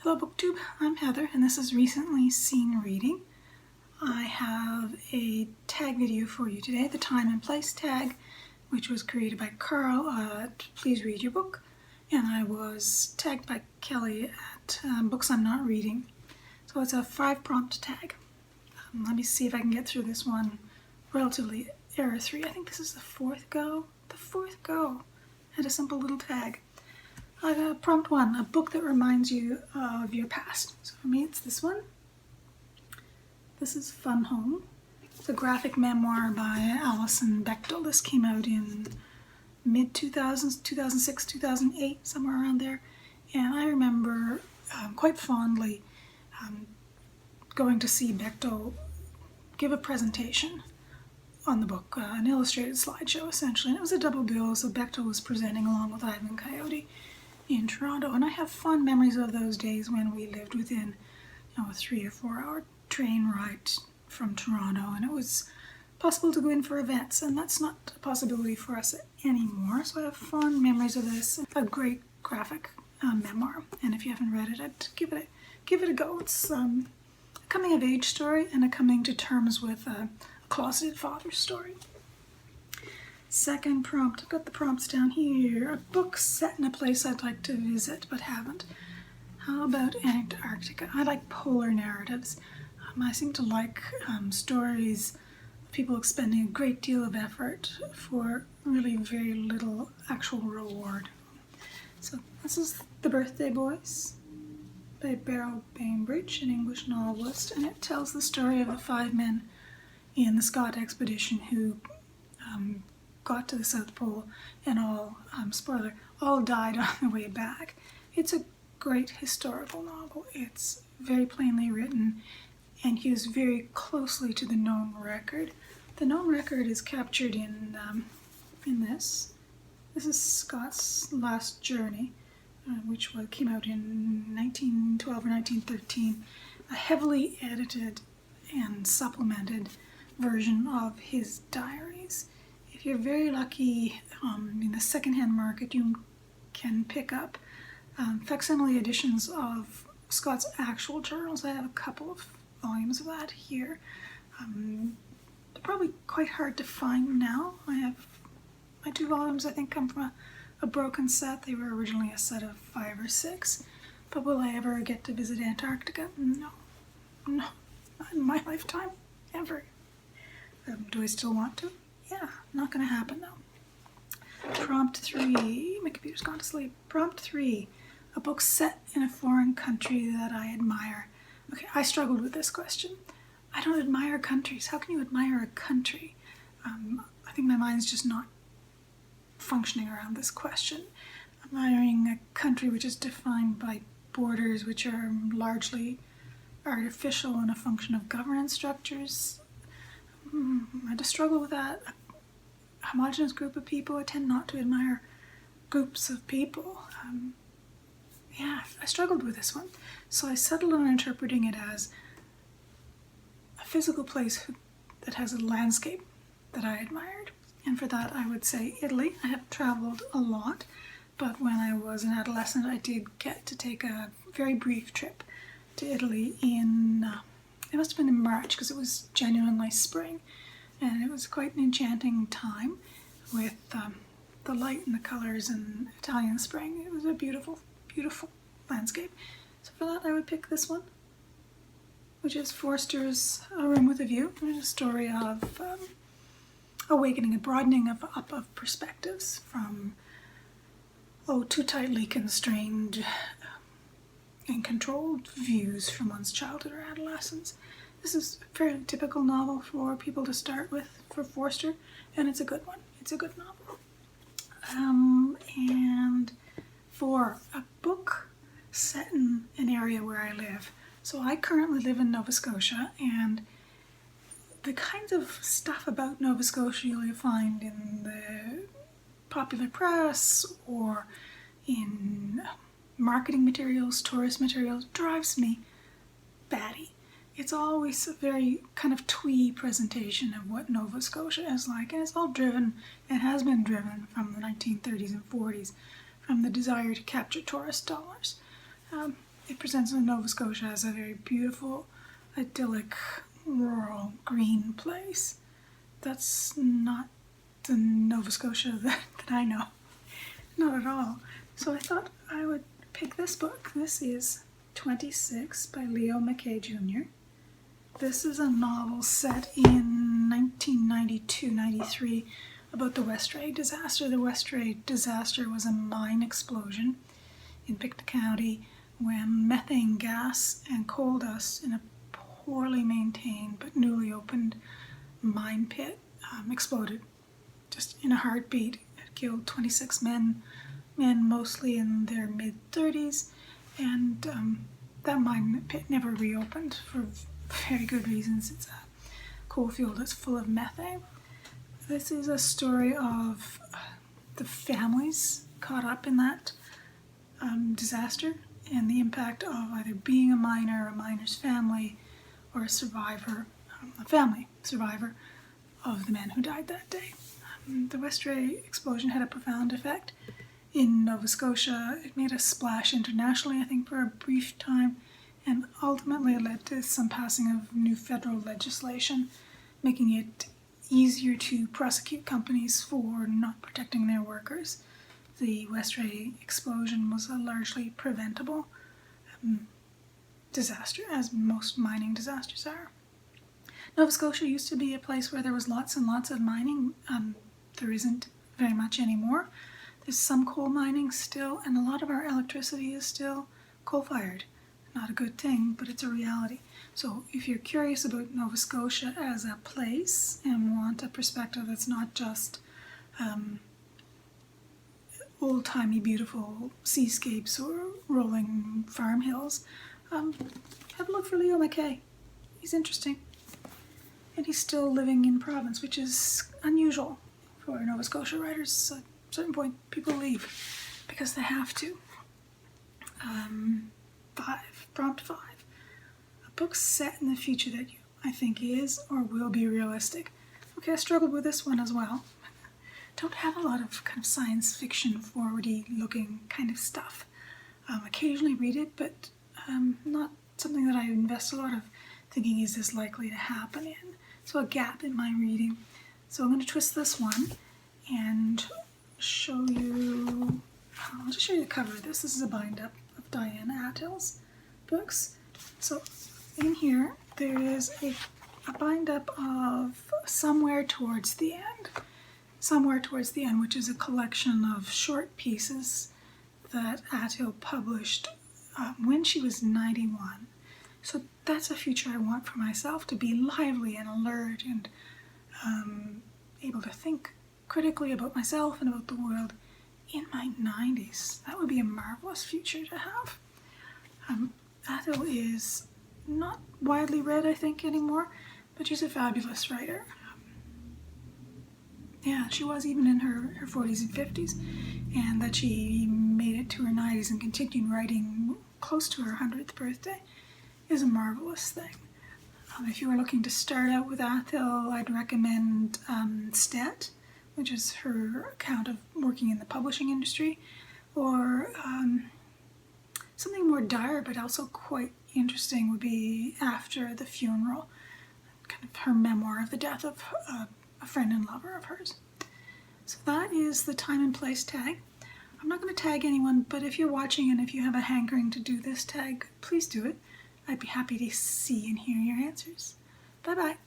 Hello BookTube, I'm Heather and this is Recently Seen Reading. I have a tag video for you today, the time and place tag, which was created by Carl at Please Read Your Book, and I was tagged by Kelly at Books I'm Not Reading. So it's a 5-prompt tag. Let me see if I can get through this one relatively error-free. I think this is the fourth go. Had a simple little tag. Prompt 1, a book that reminds you of your past. So for me it's this one. This is Fun Home. It's a graphic memoir by Alison Bechdel. This came out in mid-2000s, 2006, 2008, somewhere around there. And I remember quite fondly going to see Bechdel give a presentation on the book, an illustrated slideshow essentially. And it was a double bill, so Bechdel was presenting along with Ivan Coyote in Toronto, and I have fond memories of those days when we lived within, a 3 or 4 hour train ride from Toronto, and it was possible to go in for events, and that's not a possibility for us anymore. So I have fond memories of this. A great graphic memoir, and if you haven't read it, I'd give it a go. It's a coming of age story and a coming to terms with a closeted father story. Second prompt, I've got the prompts down here. A book set in a place I'd like to visit but haven't. How about Antarctica? I like polar narratives. I seem to like stories of people expending a great deal of effort for really very little actual reward. So this is The Birthday Boys by Beryl, Bainbridge, an English novelist, and it tells the story of the 5 men in the Scott expedition who got to the South Pole and all, spoiler, all died on the way back. It's a great historical novel. It's very plainly written and hews very closely to the known record. The known record is captured in this. This is Scott's last journey, which came out in 1912 or 1913, a heavily edited and supplemented version of his diaries. If you're very lucky in the secondhand market, you can pick up facsimile editions of Scott's actual journals. I have a couple of volumes of that here. They're probably quite hard to find now. I have my 2 volumes, I think, come from a broken set. They were originally a set of 5 or 6. But will I ever get to visit Antarctica? No, not in my lifetime, ever. Do I still want to? Yeah, not going to happen though. Prompt 3, my computer's gone to sleep. Prompt 3, a book set in a foreign country that I admire. Okay, I struggled with this question. I don't admire countries. How can you admire a country? I think my mind's just not functioning around this question. Admiring a country which is defined by borders which are largely artificial and a function of governance structures. I just struggle with that. A homogenous group of people, I tend not to admire groups of people. Yeah, I struggled with this one. So I settled on interpreting it as a physical place that has a landscape that I admired. And for that I would say Italy. I have traveled a lot, but when I was an adolescent I did get to take a very brief trip to Italy in it must have been in March because it was genuinely spring, and it was quite an enchanting time with the light and the colors and Italian spring. It was a beautiful, beautiful landscape. So for that I would pick this one, which is Forster's A Room with a View. It's a story of awakening, a broadening up of perspectives from too tightly constrained and controlled views from one's childhood or adolescence. This is a fairly typical novel for people to start with for Forster, and it's a good one. It's a good novel. And for a book set in an area where I live. So I currently live in Nova Scotia, and the kinds of stuff about Nova Scotia you'll find in the popular press or in marketing materials, tourist materials, drives me batty. It's always a very kind of twee presentation of what Nova Scotia is like, and it's all driven and has been driven from the 1930s and 40s from the desire to capture tourist dollars. it presents Nova Scotia as a very beautiful, idyllic, rural, green place. That's not the Nova Scotia that I know. Not at all. So I thought I would pick this book. This is 26 by Leo McKay Jr. This is a novel set in 1992-93 about the Westray disaster. The Westray disaster was a mine explosion in Bechdel County when methane gas and coal dust in a poorly maintained but newly opened mine pit exploded just in a heartbeat. It killed 26 men mostly in their mid-30s, and that mine pit never reopened for very good reasons. It's a coal field that's full of methane. This is a story of the families caught up in that disaster and the impact of either being a miner, a miner's family, or a survivor, a family survivor of the men who died that day. The Westray explosion had a profound effect in Nova Scotia. It made a splash internationally, I think, for a brief time, and ultimately led to some passing of new federal legislation, making it easier to prosecute companies for not protecting their workers. The Westray explosion was a largely preventable disaster, as most mining disasters are. Nova Scotia used to be a place where there was lots and lots of mining. There isn't very much anymore. There's some coal mining still, and a lot of our electricity is still coal-fired. Not a good thing, but it's a reality. So if you're curious about Nova Scotia as a place and want a perspective that's not just old-timey beautiful seascapes or rolling farm hills, have a look for Leo McKay. He's interesting. And he's still living in province, which is unusual for Nova Scotia writers. At a certain point, people leave because they have to. 5. Prompt 5. A book set in the future that I think is or will be realistic. Okay, I struggled with this one as well. Don't have a lot of kind of science fiction forward-y looking kind of stuff. Occasionally read it, but not something that I invest a lot of thinking, is this likely to happen in? So a gap in my reading. So I'm going to twist this one and show you, I'll just show you the cover of this. This is a bind-up of Diane Athill's books. So in here there is a bind-up of Somewhere Towards the End. Somewhere Towards the End, which is a collection of short pieces that Athill published when she was 91. So that's a future I want for myself, to be lively and alert and able to think critically about myself and about the world in my 90s. That would be a marvelous future to have. Athill is not widely read, I think, anymore, but she's a fabulous writer. Yeah, she was even in her 40s and 50s, and that she made it to her 90s and continued writing close to her 100th birthday is a marvelous thing. If you were looking to start out with Athill, I'd recommend Stet, which is her account of working in the publishing industry, or something more dire but also quite interesting would be After the Funeral, kind of her memoir of the death of a friend and lover of hers. So that is the time and place tag. I'm not going to tag anyone, but if you're watching and if you have a hankering to do this tag, please do it. I'd be happy to see and hear your answers. Bye-bye.